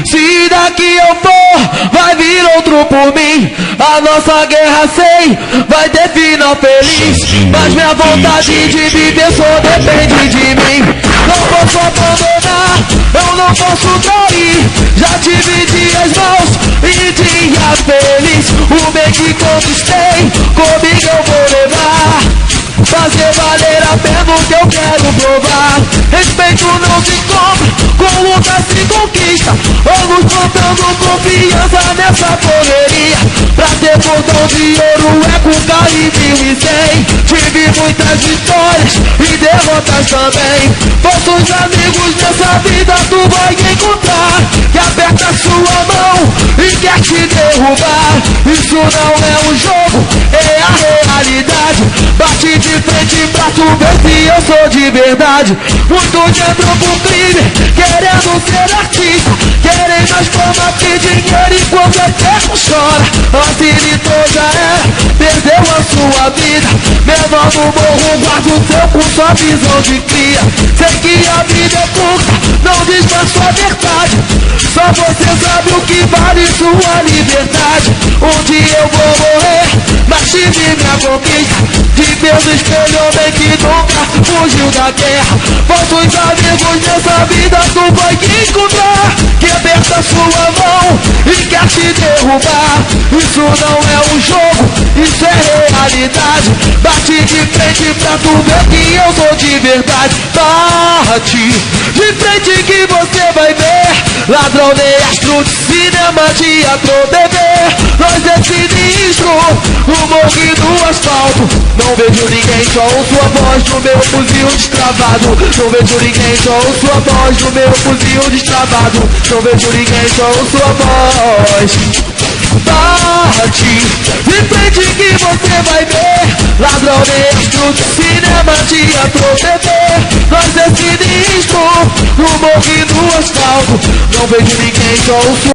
Se daqui eu for, vai vir outro por mim. A nossa guerra sei, vai ter final feliz. Mas minha vontade de viver só depende de mim. Não posso abandonar, eu não posso trair. Já tive dias maus e dias felizes. O bem que conquistei, comigo eu vou levar. Fazer valer a pena o que eu quero provar. Respeito não se compra, com luta se conquista. Vamos plantando confiança nessa correria. Pra ter botão de ouro é com carrinho e 100. Tive muitas vitórias e derrotas também. Bons amigos nessa vida tu vai encontrar, que aperta sua mão e quer te derrubar. Isso não é um jogo, é a realidade. Bate de frente pra tu ver se eu sou de verdade. Muitos entram pro crime, querendo ser artista. Querem mais fama que dinheiro enquanto é tempo chora. Facilitou já era, perdeu a sua vida. Menor no morro, guarda o teu com sua visão de cria. Sei que a vida é curta, não diz pra sua verdade. Só você sabe o que vale sua liberdade. Um dia eu vou morrer, mas tive minha conquista. De Deus espelhou bem que nunca fugiu da guerra. Vossos amigos nessa vida tu vai encontrar, que aperta sua mão e quer te derrubar. Isso não é um jogo, isso é realidade. Bate de frente pra tu ver que eu sou de verdade. Bate de frente que você vai ver. Ladrão de astro, cinema, teatro, bebê. Nós é sinistro, o morro do asfalto. Não vejo ninguém, só ouço a voz do meu fuzil destravado. Não vejo ninguém, só ouço a voz do meu fuzil destravado. Não vejo ninguém, só ouço a voz. Bate de frente que você vai ver. Ladrão de astro, cinema, teatro, bebê. Nós é sinistro, o morro do asfalto. Não vejo ninguém, só ouço